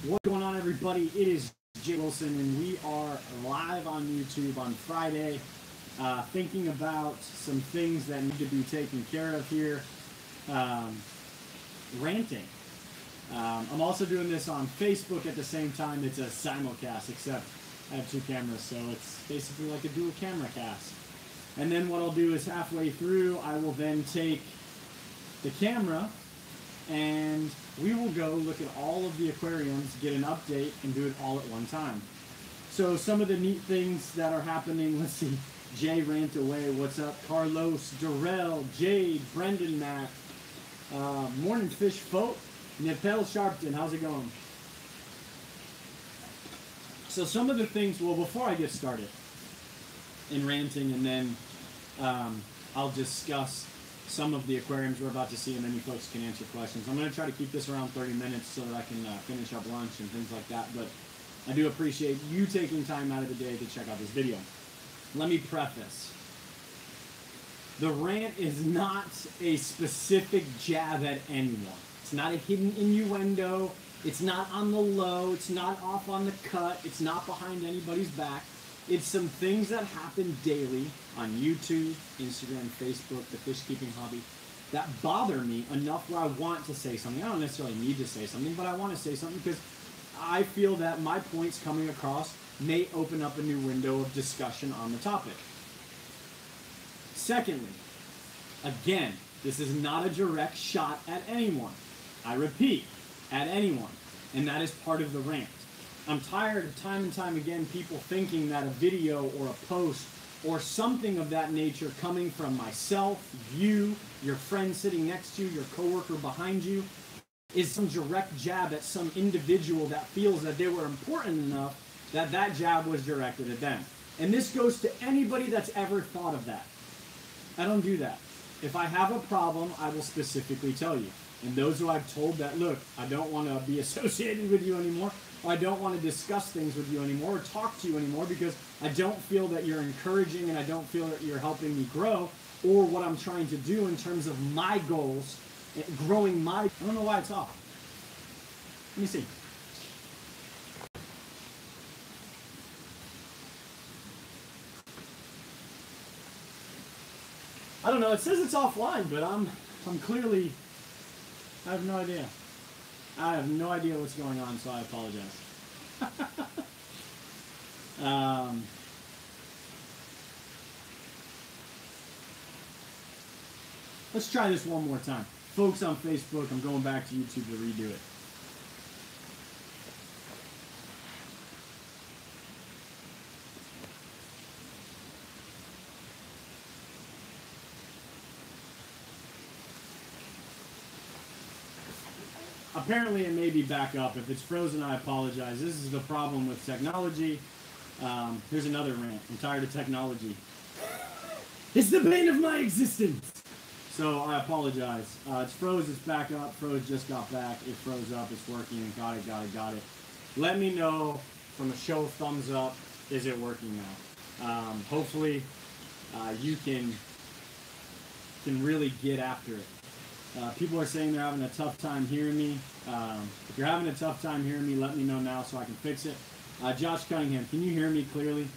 What's going on, everybody? It is Jay Wilson, and we are live on YouTube on Friday, thinking about some things that need to be taken care of here. Ranting. I'm also doing this on Facebook at the same time. It's a simulcast, except I have two cameras, so it's basically like a dual camera cast. And then what I'll do is halfway through, I will then take the camera and we will go look at all of the aquariums, get an update, and do it all at one time. So some of the neat things that are happening, let's see, Jay rant away, what's up? Carlos, Darrell, Jade, Brendan, Matt, Morning Fish Folk, Nepel Sharpton, how's it going? So some of the things, well, before I get started in ranting, and then I'll discuss some of the aquariums we're about to see, and then you folks can answer questions. I'm going to try to keep this around 30 minutes so that I can finish up lunch and things like that, but I do appreciate you taking time out of the day to check out this video. Let me preface. The rant is not a specific jab at anyone. It's not a hidden innuendo. It's not on the low. It's not off on the cut. It's not behind anybody's back. It's some things that happen daily on YouTube, Instagram, Facebook, the fish keeping hobby, that bother me enough where I want to say something. I don't necessarily need to say something, but I want to say something because I feel that my points coming across may open up a new window of discussion on the topic. Secondly, again, this is not a direct shot at anyone. I repeat, at anyone. And that is part of the rant. I'm tired of time and time again people thinking that a video or a post or something of that nature coming from myself, you, your friend sitting next to you, your coworker behind you, is some direct jab at some individual that feels that they were important enough that that jab was directed at them. And this goes to anybody that's ever thought of that. I don't do that. If I have a problem, I will specifically tell you. And those who I've told that, look, I don't want to be associated with you anymore, I don't want to discuss things with you anymore or talk to you anymore because I don't feel that you're encouraging and I don't feel that you're helping me grow or what I'm trying to do in terms of my goals, growing my... I don't know why it's off. Let me see. I don't know. It says it's offline, but I'm clearly... I have no idea. I have no idea what's going on, so I apologize. Let's try this one more time. Folks on Facebook, I'm going back to YouTube to redo it. Apparently it may be back up. If it's frozen, I apologize. This is the problem with technology. Here's another rant. I'm tired of technology. It's the bane of my existence. So I apologize. It's froze, it's back up. Froze, just got back. It froze up, it's working. Got it. Let me know from a show of thumbs up, is it working now? Hopefully you can really get after it. People are saying they're having a tough time hearing me. If you're having a tough time hearing me, let me know now so I can fix it. Josh Cunningham, can you hear me clearly?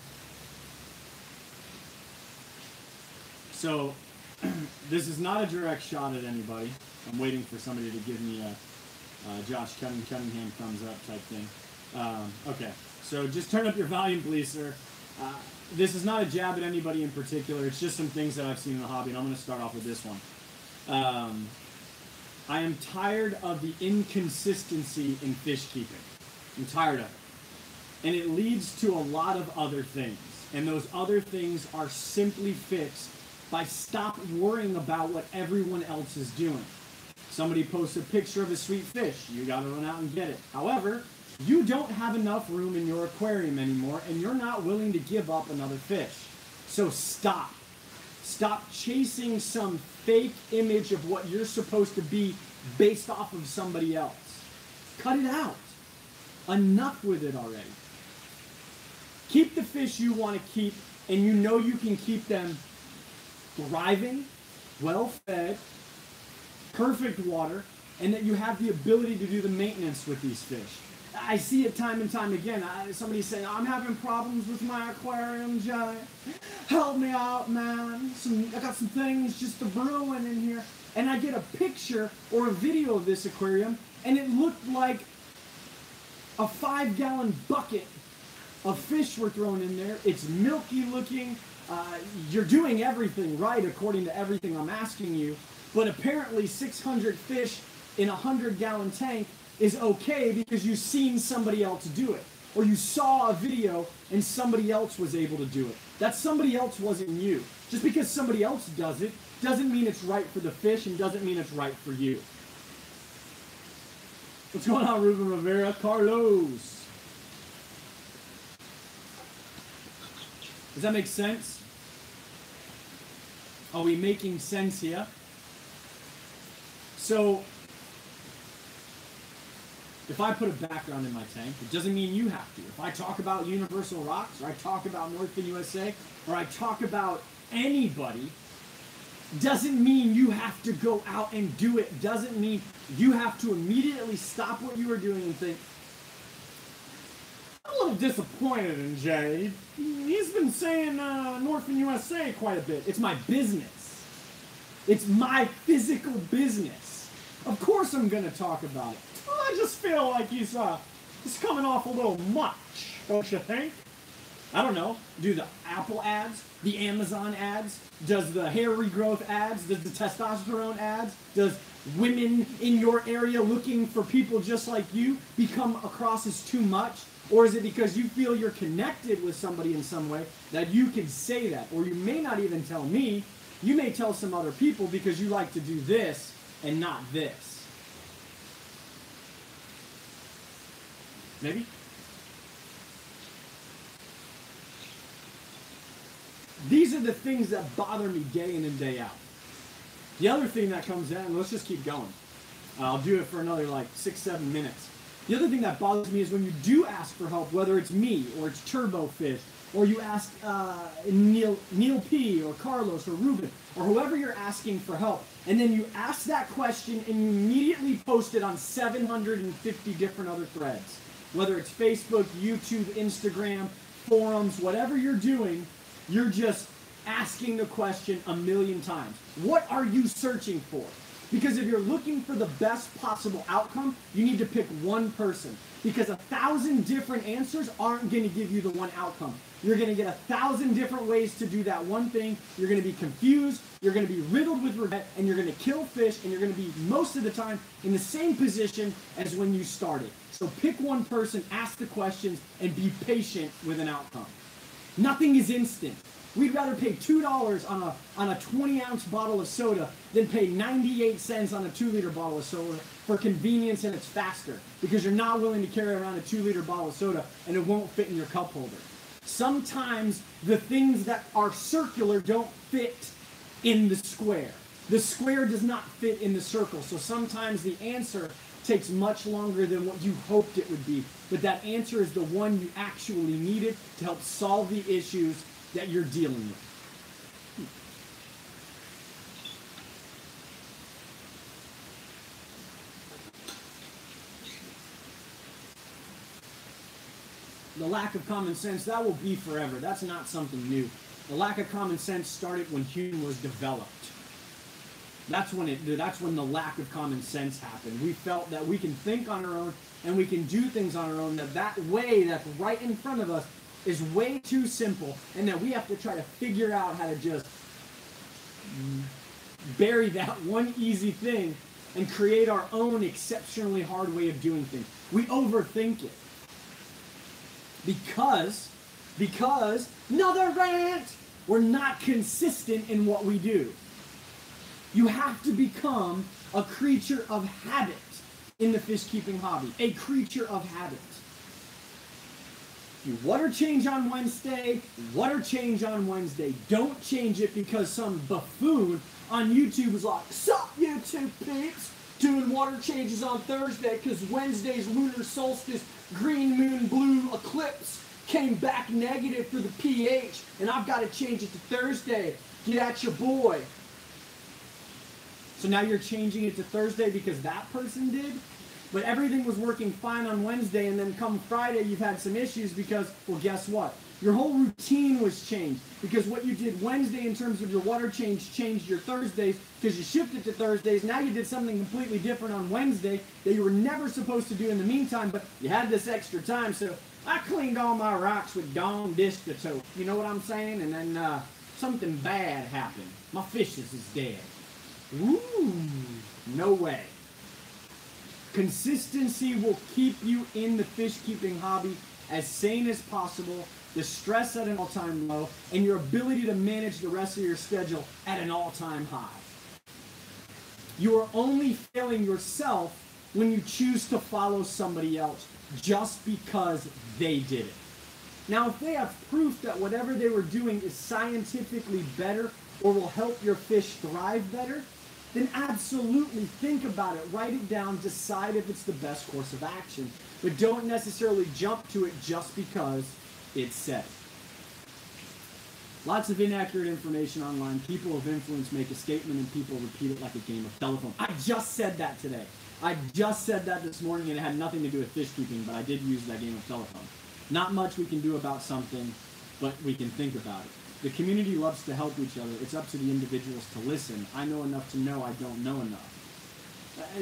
So, this is not a direct shot at anybody. I'm waiting for somebody to give me a Josh Cunningham thumbs up type thing. Okay, so just turn up your volume, please, sir. This is not a jab at anybody in particular. It's just some things that I've seen in the hobby, and I'm going to start off with this one. I am tired of the inconsistency in fish keeping. I'm tired of it. And it leads to a lot of other things. And those other things are simply fixed by stop worrying about what everyone else is doing. Somebody posts a picture of a sweet fish. You got to run out and get it. However, you don't have enough room in your aquarium anymore, and you're not willing to give up another fish. So stop. Stop chasing some fake image of what you're supposed to be based off of somebody else. Cut it out. Enough with it already. Keep the fish you want to keep, and you know you can keep them thriving, well-fed, perfect water, and that you have the ability to do the maintenance with these fish. I see it time and time again. Somebody's saying, I'm having problems with my aquarium, Jay. Help me out, man. I got some things just brewing in here. And I get a picture or a video of this aquarium, and it looked like a 5-gallon bucket of fish were thrown in there. It's milky looking. You're doing everything right according to everything I'm asking you. But apparently 600 fish in a 100-gallon tank is okay because you've seen somebody else do it. Or you saw a video and somebody else was able to do it. That somebody else wasn't you. Just because somebody else does it doesn't mean it's right for the fish and doesn't mean it's right for you. What's going on, Ruben Rivera? Carlos. Does that make sense? Are we making sense here? So, if I put a background in my tank, it doesn't mean you have to. If I talk about Universal Rocks, or I talk about Northern USA, or I talk about anybody, doesn't mean you have to go out and do it. Doesn't mean you have to immediately stop what you are doing and think, I'm a little disappointed in Jay. He's been saying Northern USA quite a bit. It's my business. It's my physical business. Of course I'm going to talk about it. Well, I just feel like he's coming off a little much, don't you think? I don't know. Do the Apple ads? The Amazon ads? Does the hair regrowth ads? Does the testosterone ads? Does women in your area looking for people just like you become across as too much? Or is it because you feel you're connected with somebody in some way that you can say that? Or you may not even tell me. You may tell some other people because you like to do this and not this. Maybe? These are the things that bother me day in and day out. The other thing that comes in, let's just keep going. I'll do it for another like 6-7 minutes. The other thing that bothers me is when you do ask for help, whether it's me or it's Turbo Fish, or you ask Neil P. or Carlos or Ruben, or whoever you're asking for help, and then you ask that question and you immediately post it on 750 different other threads. Whether it's Facebook, YouTube, Instagram, forums, whatever you're doing, you're just asking the question a million times. What are you searching for? Because if you're looking for the best possible outcome, you need to pick one person. Because 1,000 different answers aren't going to give you the one outcome. You're going to get 1,000 different ways to do that one thing. You're going to be confused. You're going to be riddled with regret. And you're going to kill fish. And you're going to be, most of the time, in the same position as when you started. So pick one person, ask the questions, and be patient with an outcome. Nothing is instant. We'd rather pay $2 on a 20-ounce bottle of soda than pay 98 cents on a 2-liter bottle of soda for convenience, and it's faster because you're not willing to carry around a 2-liter bottle of soda and it won't fit in your cup holder. Sometimes the things that are circular don't fit in the square. The square does not fit in the circle, so sometimes the answer takes much longer than what you hoped it would be. But that answer is the one you actually needed to help solve the issues that you're dealing with. The lack of common sense, that will be forever. That's not something new. The lack of common sense started when human was developed. That's when the lack of common sense happened. We felt that we can think on our own and we can do things on our own, that way that's right in front of us is way too simple, and that we have to try to figure out how to just bury that one easy thing and create our own exceptionally hard way of doing things. We overthink it. Because, another rant, we're not consistent in what we do. You have to become a creature of habit in the fish keeping hobby. A creature of habit. You water change on Wednesday, water change on Wednesday. Don't change it because some buffoon on YouTube is like, sup YouTube peeps, doing water changes on Thursday because Wednesday's lunar solstice, green moon, blue eclipse came back negative for the pH, and I've got to change it to Thursday. Get at your boy. So now you're changing it to Thursday because that person did? But everything was working fine on Wednesday, and then come Friday, you've had some issues because, well, guess what? Your whole routine was changed because what you did Wednesday in terms of your water change changed your Thursdays because you shifted to Thursdays. Now you did something completely different on Wednesday that you were never supposed to do in the meantime, but you had this extra time, so I cleaned all my rocks with Dawn dish soap. You know what I'm saying? And then something bad happened. My fishes is dead. Ooh, no way. Consistency will keep you in the fish keeping hobby as sane as possible, the stress at an all-time low, and your ability to manage the rest of your schedule at an all-time high. You are only failing yourself when you choose to follow somebody else just because they did it. Now, if they have proof that whatever they were doing is scientifically better or will help your fish thrive better, then absolutely think about it, write it down, decide if it's the best course of action. But don't necessarily jump to it just because it's said. Lots of inaccurate information online. People of influence make a statement and people repeat it like a game of telephone. I just said that today. I just said that this morning and it had nothing to do with fish keeping, but I did use that game of telephone. Not much we can do about something, but we can think about it. The community loves to help each other. It's up to the individuals to listen. I know enough to know I don't know enough.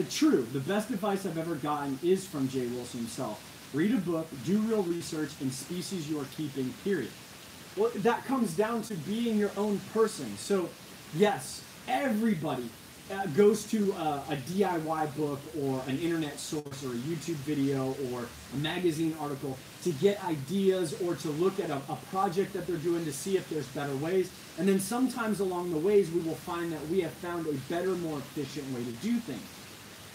True, the best advice I've ever gotten is from Jay Wilson himself. Read a book, do real research in species you are keeping, period. Well, that comes down to being your own person. So, yes, everybody goes to a DIY book or an internet source or a YouTube video or a magazine article to get ideas or to look at a project that they're doing to see if there's better ways. And then sometimes along the ways we will find that we have found a better, more efficient way to do things.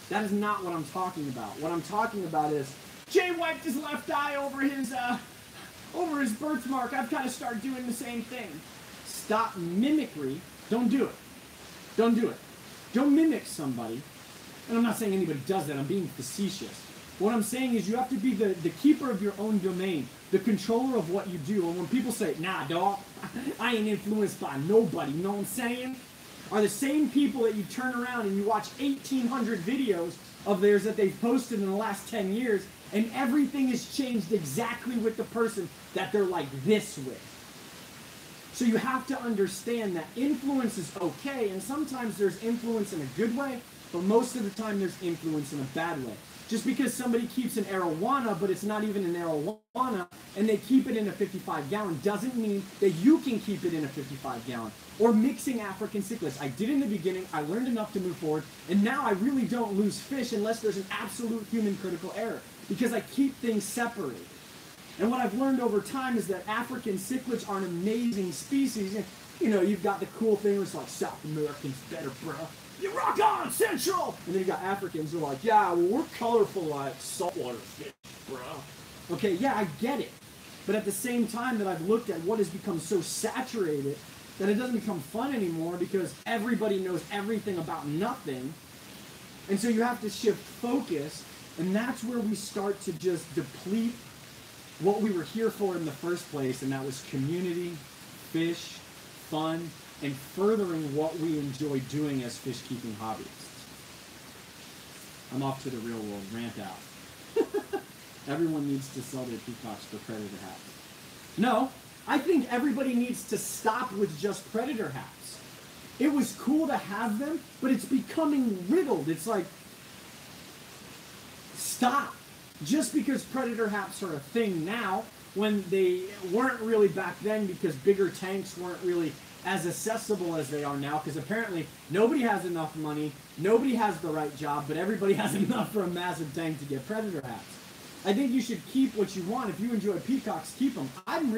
That is not what I'm talking about. What I'm talking about is, Jay wiped his left eye over his birthmark. I've got to start doing the same thing. Stop mimicry. Don't do it. Don't do it. Don't mimic somebody. And I'm not saying anybody does that. I'm being facetious. What I'm saying is you have to be the keeper of your own domain, the controller of what you do. And when people say, nah, dog, I ain't influenced by nobody, you know what I'm saying? Are the same people that you turn around and you watch 1,800 videos of theirs that they've posted in the last 10 years, and everything has changed exactly with the person that they're like this with. So you have to understand that influence is okay, and sometimes there's influence in a good way, but most of the time there's influence in a bad way. Just because somebody keeps an arowana, but it's not even an arowana, and they keep it in a 55-gallon, doesn't mean that you can keep it in a 55-gallon. Or mixing African cichlids. I did in the beginning, I learned enough to move forward, and now I really don't lose fish unless there's an absolute human critical error, because I keep things separated. And what I've learned over time is that African cichlids are an amazing species. And, you know, you've got the cool thing where it's like, South Americans better, bro. You rock on, Central! And then you got Africans who are like, yeah, well, we're colorful like saltwater fish, bro. Okay, yeah, I get it. But at the same time that I've looked at what has become so saturated that it doesn't become fun anymore because everybody knows everything about nothing. And so you have to shift focus, and that's where we start to just deplete what we were here for in the first place, and that was community, fish, fun, and furthering what we enjoy doing as fish keeping hobbyists. I'm off to the real world, rant out. Everyone needs to sell their peacocks for predator hats. No, I think everybody needs to stop with just predator hats. It was cool to have them, but it's becoming riddled. It's like, stop. Just because predator hats are a thing now, when they weren't really back then because bigger tanks weren't really as accessible as they are now, because apparently nobody has enough money, nobody has the right job, but everybody has enough for a massive tank to get predator hats. I think you should keep what you want. If you enjoy peacocks, keep them. I'm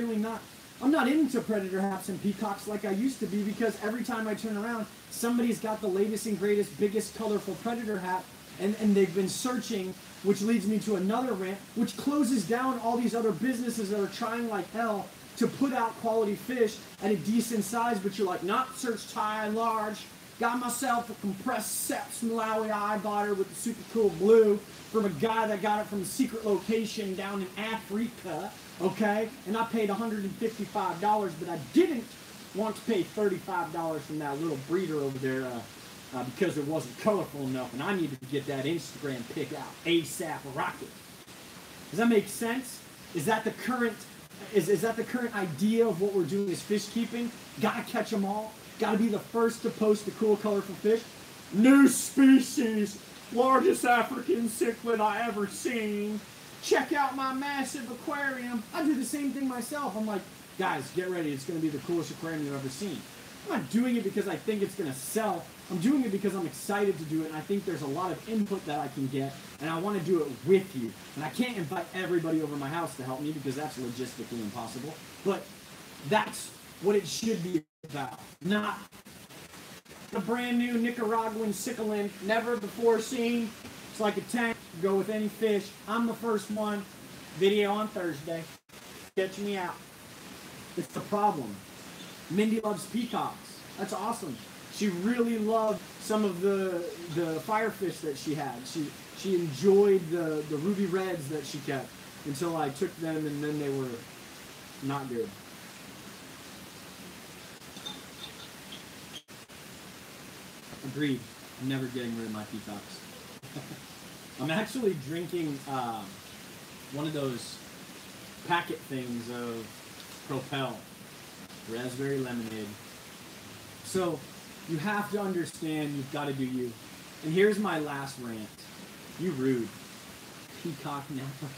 not into predator hats and peacocks like I used to be, because every time I turn around, somebody's got the latest and greatest, biggest colorful predator hat, and they've been searching, which leads me to another rant, which closes down all these other businesses that are trying like hell to put out quality fish at a decent size, but you're like, not searched high and large. Got myself a compressed Seps Malawi eye botter with the super cool blue from a guy that got it from a secret location down in Africa, okay? And I paid $155, but I didn't want to pay $35 from that little breeder over there because it wasn't colorful enough, and I needed to get that Instagram pic out ASAP rocket. Does that make sense? Is that the current idea of what we're doing as fish keeping? Gotta catch them all. Gotta be the first to post a cool, colorful fish. New species, largest African cichlid I ever seen. Check out my massive aquarium. I do the same thing myself. I'm like, guys, get ready. It's gonna be the coolest aquarium you've ever seen. I'm not doing it because I think it's gonna sell. I'm doing it because I'm excited to do it, and I think there's a lot of input that I can get, and I want to do it with you. And I can't invite everybody over my house to help me because that's logistically impossible. But that's what it should be about. Not a brand new Nicaraguan cichlid, never before seen. It's like a tank. Go with any fish. I'm the first one. Video on Thursday. Catch me out. It's the problem. Mindy loves peacocks. That's awesome. She really loved some of the firefish that she had. She enjoyed the ruby reds that she kept until I took them, and then they were not good. Agreed. I'm never getting rid of my peacocks. I'm actually drinking one of those packet things of Propel raspberry lemonade. So you have to understand you've got to do you. And here's my last rant. You rude. Peacock Napa.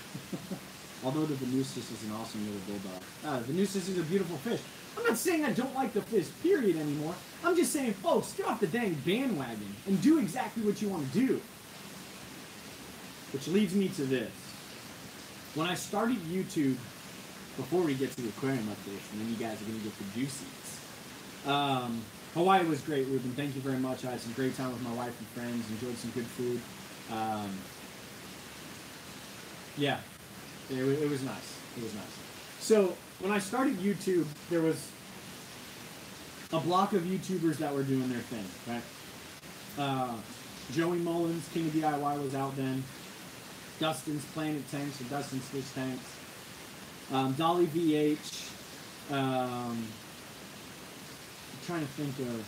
Although the Venusis is an awesome little bulldog. The Venusis is a beautiful fish. I'm not saying I don't like the fish, period, anymore. I'm just saying, folks, get off the dang bandwagon and do exactly what you want to do. Which leads me to this. When I started YouTube, before we get to the aquarium updates, and then you guys are going to get the juicies. Hawaii was great, Ruben. Thank you very much. I had some great time with my wife and friends. Enjoyed some good food. Yeah, it was nice. It was nice. So when I started YouTube, there was a block of YouTubers that were doing their thing, right? Joey Mullins, King of DIY, was out then. Dustin's Planet Tanks, or Dustin's Fish Tanks. Dolly VH. I'm trying to think of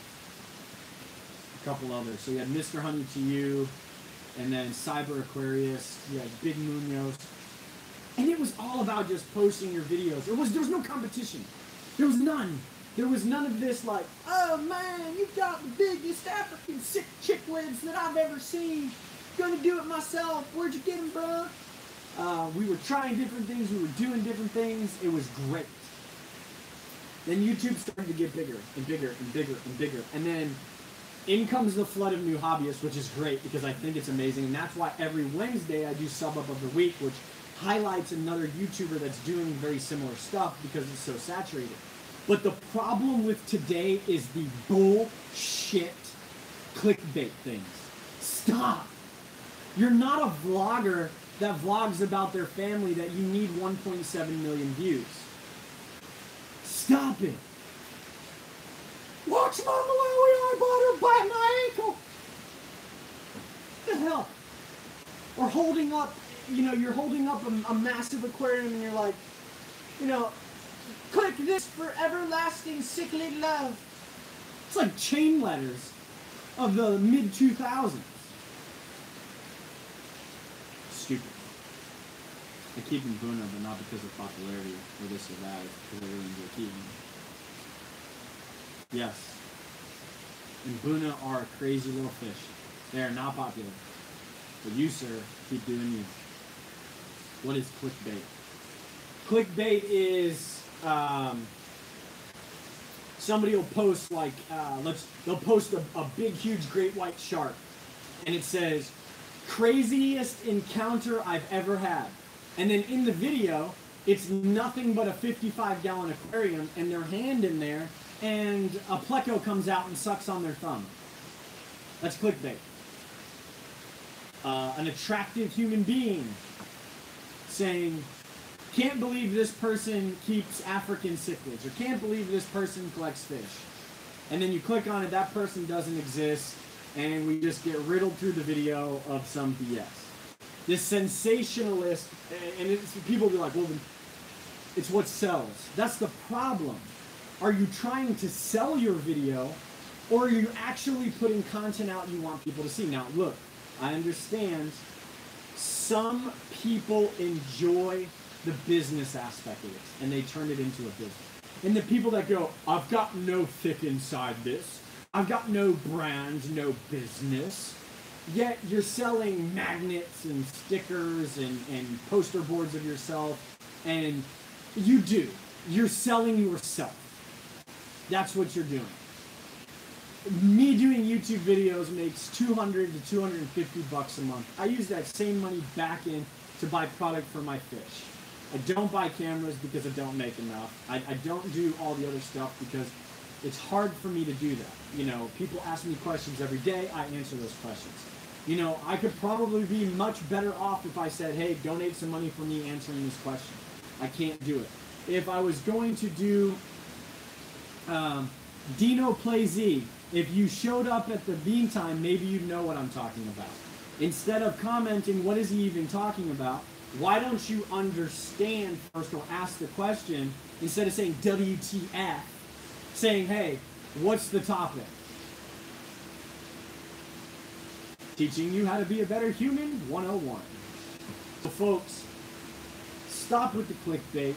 a couple others. So you had Mr. Honey to You, and then Cyber Aquarius. You had Big Munoz. And it was all about just posting your videos. There was no competition. There was none. There was none of this like, oh man, you've got the biggest African sick cichlids that I've ever seen. Gonna do it myself. Where'd you get them, bro? We were trying different things. We were doing different things. It was great. Then YouTube started to get bigger and bigger and bigger and bigger. And then in comes the flood of new hobbyists, which is great because I think it's amazing. And that's why every Wednesday I do Sub Up of the Week, which highlights another YouTuber that's doing very similar stuff because it's so saturated. But the problem with today is the bullshit clickbait things. Stop. You're not a vlogger that vlogs about their family that you need 1.7 million views. Stop it. Watch Mama Lowie, I bought her bite my ankle. What the hell? Or holding up, you're holding up a massive aquarium and you're like, click this for everlasting cichlid love. It's like chain letters of the mid-2000s. Stupid. I keep in Buna, but not because of popularity or this or that, because I really enjoy keeping them. Yes. And Buna are a crazy little fish. They are not popular. But you, sir, keep doing you. What is clickbait? Clickbait is somebody will post like they'll post a big huge great white shark and it says craziest encounter I've ever had, and then in the video it's nothing but a 55-gallon aquarium and their hand in there and a pleco comes out and sucks on their thumb. That's clickbait. An attractive human being saying, can't believe this person keeps African cichlids, or can't believe this person collects fish. And then you click on it, that person doesn't exist, and we just get riddled through the video of some BS. This sensationalist, and people be like, well, it's what sells. That's the problem. Are you trying to sell your video, Or are you actually putting content out you want people to see? Now, look, I understand some people enjoy the business aspect of this, and they turn it into a business. And the people that go, I've got no thick inside this, I've got no brand, no business, yet you're selling magnets and stickers and poster boards of yourself, and you do. You're selling yourself. That's what you're doing. Me doing YouTube videos makes $200 to $250 a month. I use that same money back in to buy product for my fish. I don't buy cameras because I don't make enough. I don't do all the other stuff because it's hard for me to do that. You know, people ask me questions every day. I answer those questions. You know, I could probably be much better off if I said, hey, donate some money for me answering this question. I can't do it. If I was going to do Dino Play Z, if you showed up at the bean time, maybe you'd know what I'm talking about. Instead of commenting, what is he even talking about? Why don't you understand first or ask the question instead of saying WTF, saying, hey, what's the topic? Teaching you how to be a better human 101. So folks, stop with the clickbait.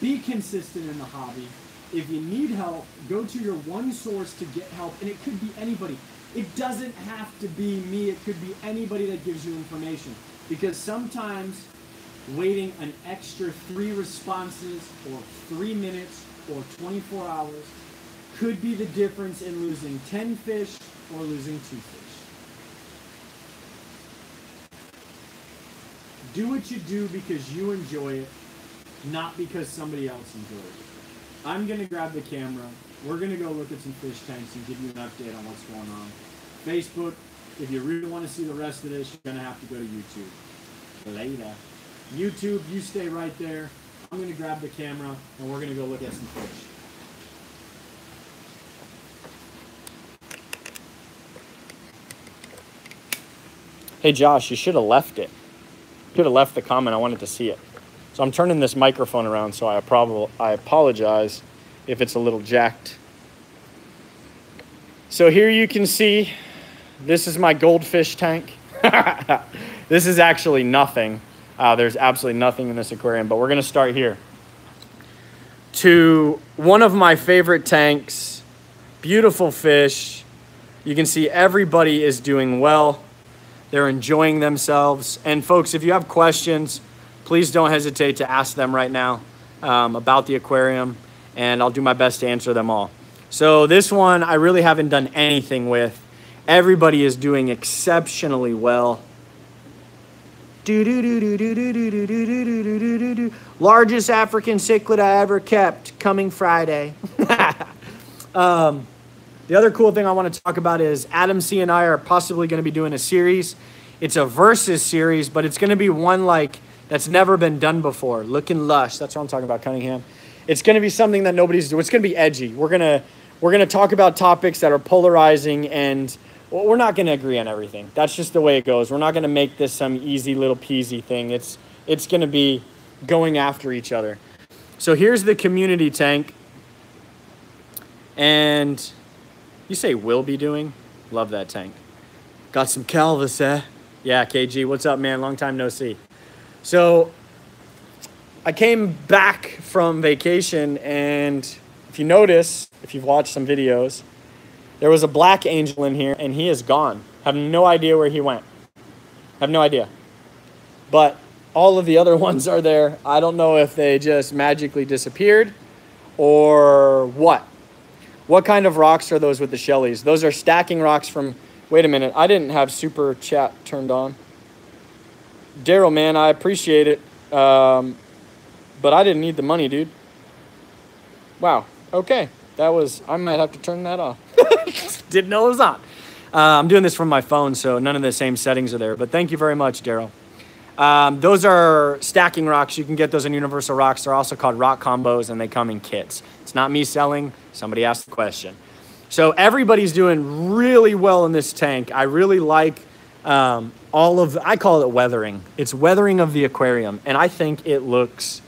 Be consistent in the hobby. If you need help, go to your one source to get help, and it could be anybody. It doesn't have to be me. It could be anybody that gives you information. Because sometimes waiting an extra 3 responses or 3 minutes or 24 hours could be the difference in losing 10 fish or losing 2 fish. Do what you do because you enjoy it, not because somebody else enjoys it. I'm going to grab the camera. We're going to go look at some fish tanks and give you an update on what's going on. Facebook, if you really want to see the rest of this, you're going to have to go to YouTube. Later. YouTube, you stay right there. I'm going to grab the camera, and we're going to go look at some fish. Hey Josh, you should have left it. You should have left the comment. I wanted to see it. So I'm turning this microphone around, so I apologize if it's a little jacked. So here you can see, this is my goldfish tank. This is actually nothing. There's absolutely nothing in this aquarium, but we're going to start here. To one of my favorite tanks, beautiful fish. You can see everybody is doing well. They're enjoying themselves. And folks, if you have questions, please don't hesitate to ask them right now about the aquarium, and I'll do my best to answer them all. So this one, I really haven't done anything with. Everybody is doing exceptionally well. Largest African cichlid I ever kept, coming Friday. The other cool thing I want to talk about is Adam C. and I are possibly going to be doing a series. It's a versus series, but it's going to be one like that's never been done before. Looking lush. That's what I'm talking about, Cunningham. It's going to be something that nobody's doing. It's going to be edgy. We're going to talk about topics that are polarizing, and well, we're not going to agree on everything. That's just the way it goes. We're not going to make this some easy little peasy thing. It's going to be going after each other. So here's the community tank. And you say will be doing? Love that tank. Got some Calvis, eh? Yeah, KG, what's up, man? Long time no see. So I came back from vacation, and if you notice, if you've watched some videos, there was a black angel in here, and he is gone. Have no idea where he went. Have no idea. But all of the other ones are there. I don't know if they just magically disappeared or what. What kind of rocks are those with the shellies? Those are stacking rocks from... Wait a minute. I didn't have super chat turned on. Daryl, man, I appreciate it. But I didn't need the money, dude. Wow. Okay. That was... I might have to turn that off. Didn't know it was on. I'm doing this from my phone, so none of the same settings are there. But thank you very much, Daryl. Those are stacking rocks. You can get those in Universal Rocks. They're also called rock combos, and they come in kits. It's not me selling. Somebody asked the question. So everybody's doing really well in this tank. I really like all of... I call it weathering. It's weathering of the aquarium, and I think it looks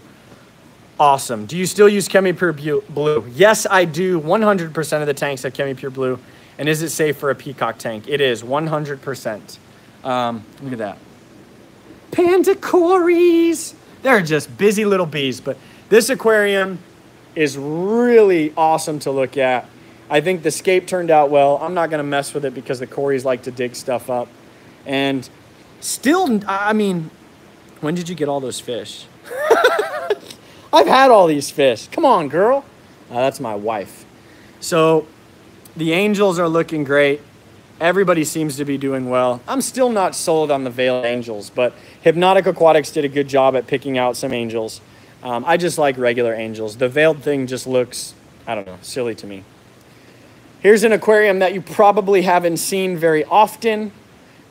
Awesome. Do you still use ChemiPure Blue? Yes, I do. 100% of the tanks have ChemiPure Blue. And is it safe for a peacock tank? It is, 100%. Look at that. Panda cories. They're just busy little bees. But this aquarium is really awesome to look at. I think the scape turned out well. I'm not going to mess with it because the cories like to dig stuff up. And still, I mean, when did you get all those fish? I've had all these fish. Come on, girl. That's my wife. So the angels are looking great. Everybody seems to be doing well. I'm still not sold on the veiled angels, but Hypnotic Aquatics did a good job at picking out some angels. I just like regular angels. The veiled thing just looks, I don't know, silly to me. Here's an aquarium that you probably haven't seen very often,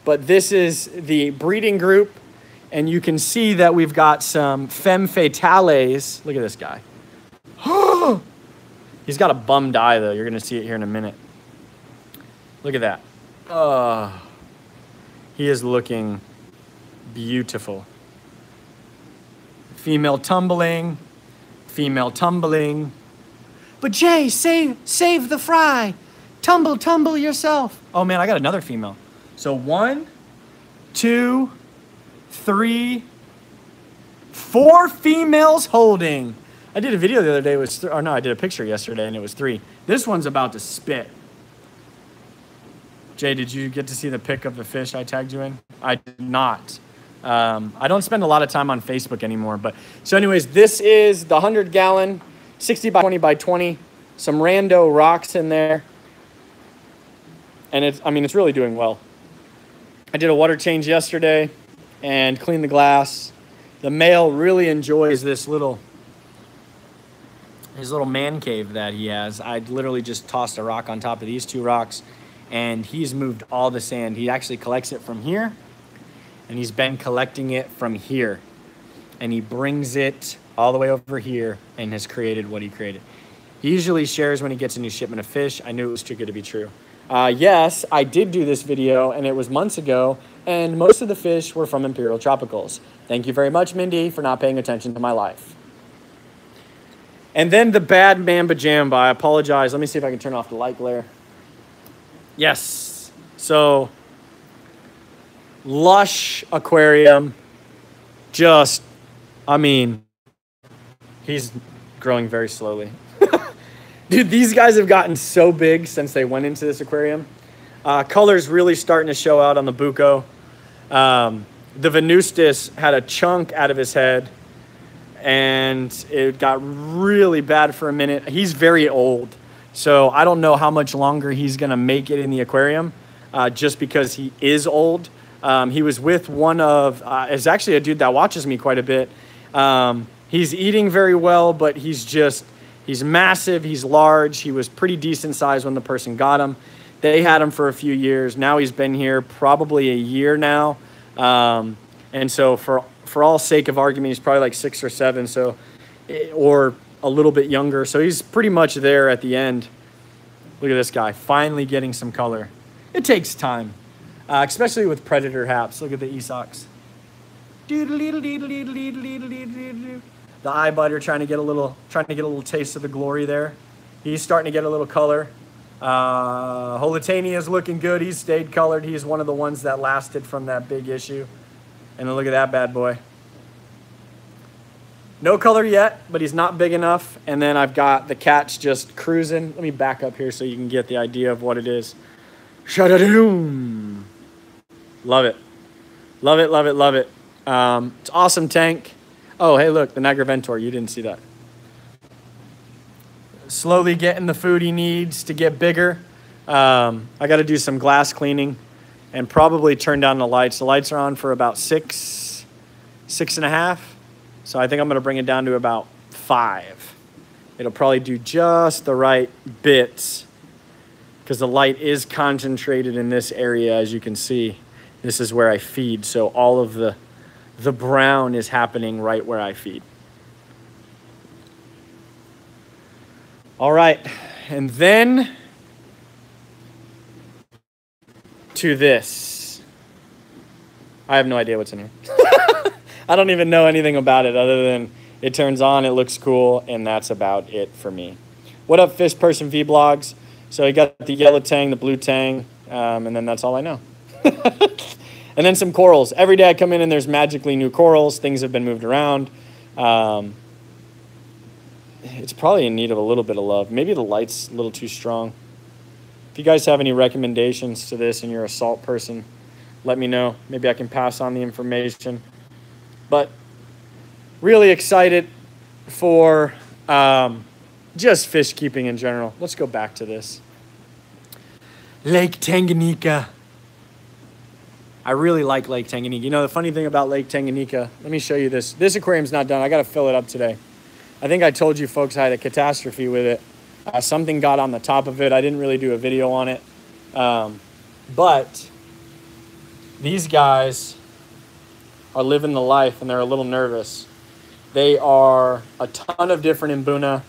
but this is the breeding group. And you can see that we've got some femme fatales. Look at this guy. He's got a bummed eye, though. You're going to see it here in a minute. Look at that. He is looking beautiful. Female tumbling. Female tumbling. But Jay, save the fry. Tumble yourself. Oh, man, I got another female. So 1, 2, 3, 4 females holding. I did a video the other day. I did a picture yesterday, and it was 3. This one's about to spit. Jay, did you get to see the pic of the fish I tagged you in? I did not. I don't spend a lot of time on Facebook anymore. But so anyways, this is the 100-gallon, 60 by 20 by 20. Some rando rocks in there. And it's really doing well. I did a water change yesterday and cleaned the glass. The male really enjoys his little man cave that he has. I literally just tossed a rock on top of these 2 rocks, and he's moved all the sand. He actually collects it from here, and he's been collecting it from here. And he brings it all the way over here and has created what he created. He usually shares when he gets a new shipment of fish. I knew it was too good to be true. Yes, I did do this video, and it was months ago, and most of the fish were from Imperial Tropicals. Thank you very much, Mindy, for not paying attention to my life. And then the bad mamba jamba. I apologize. Let me see if I can turn off the light glare. Yes. So, Lush Aquarium. Just, he's growing very slowly. Dude, these guys have gotten so big since they went into this aquarium. Color's really starting to show out on the buco. The Venustus had a chunk out of his head, and it got really bad for a minute. He's very old, so I don't know how much longer he's going to make it in the aquarium, just because he is old. He was with one of, it's actually a dude that watches me quite a bit. He's eating very well, but he's massive, he's large. He was pretty decent size when the person got him. They had him for a few years. Now he's been here probably a year now. And so for all sake of argument, he's probably like 6 or 7, so, or a little bit younger. So he's pretty much there at the end. Look at this guy, finally getting some color. It takes time, especially with predator haps. Look at the Esox. The eye biter trying to get a little taste of the glory there. He's starting to get a little color. Holitania is looking good. He's stayed colored. He's one of the ones that lasted from that big issue. And then look at that bad boy. No color yet, but he's not big enough. And then I've got the catch just cruising. Let me back up here so you can get the idea of what it is. Shadadoom. Love it. Love it, love it, love it. It's awesome tank. Oh, hey, look, the Niagaraventor. You didn't see that. Slowly getting the food he needs to get bigger. I got to do some glass cleaning and probably turn down the lights. The lights are on for about 6, 6.5. So I think I'm going to bring it down to about 5. It'll probably do just the right bits because the light is concentrated in this area, as you can see. This is where I feed, so all of the brown is happening right where I feed. All right, and then to this. I have no idea what's in here. I don't even know anything about it other than It turns on, it looks cool, and that's about it for me. What up, Fish Person Vlogs? So you got the yellow tang, the blue tang, and then that's all I know. And then some corals. Every day I come in and there's magically new corals. Things have been moved around. It's probably in need of a little bit of love. Maybe the light's a little too strong. If you guys have any recommendations to this and you're a salt person, let me know. Maybe I can pass on the information. But really excited for just fish keeping in general. Let's go back to this. Lake Tanganyika. I really like Lake Tanganyika. You know, the funny thing about Lake Tanganyika, let me show you this. This aquarium's not done. I got to fill it up today. I think I told you folks I had a catastrophe with it. Something got on the top of it. I didn't really do a video on it. But these guys are living the life, and they're a little nervous. They are a ton of different Mbuna,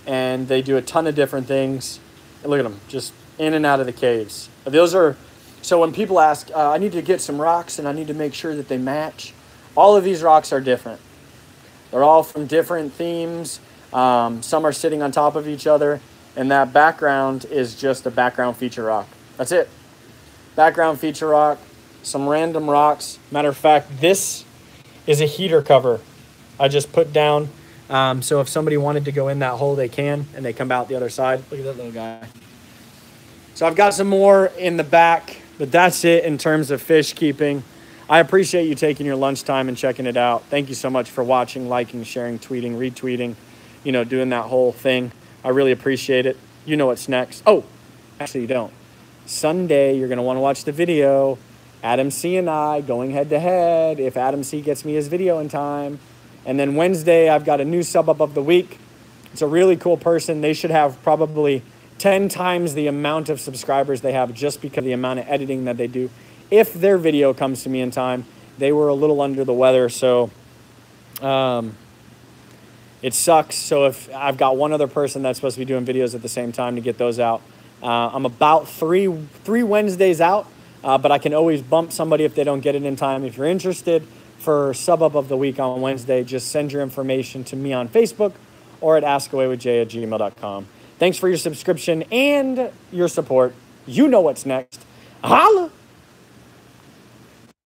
and they do a ton of different things. And look at them, just in and out of the caves. Those are... So when people ask, I need to get some rocks and I need to make sure that they match, all of these rocks are different. They're all from different themes. Some are sitting on top of each other, and that background is just a background feature rock. That's it. Background feature rock, some random rocks. Matter of fact, this is a heater cover I just put down. So if somebody wanted to go in that hole, they can, and they come out the other side. Look at that little guy. So I've got some more in the back. But that's it in terms of fish keeping. I appreciate you taking your lunchtime and checking it out. Thank you so much for watching, liking, sharing, tweeting, retweeting, you know, doing that whole thing. I really appreciate it. You know what's next. Oh, actually you don't. Sunday, you're going to want to watch the video. Adam C and I going head to head if Adam C gets me his video in time. And then Wednesday, I've got a new sub up of the week. It's a really cool person. They should have probably 10 times the amount of subscribers they have just because of the amount of editing that they do. If their video comes to me in time, they were a little under the weather, so it sucks. So if I've got one other person that's supposed to be doing videos at the same time to get those out. I'm about three Wednesdays out, but I can always bump somebody if they don't get it in time. If you're interested for sub up of the week on Wednesday, just send your information to me on Facebook or at askawaywithjay@gmail.com. Thanks for your subscription and your support. You know what's next. Holla!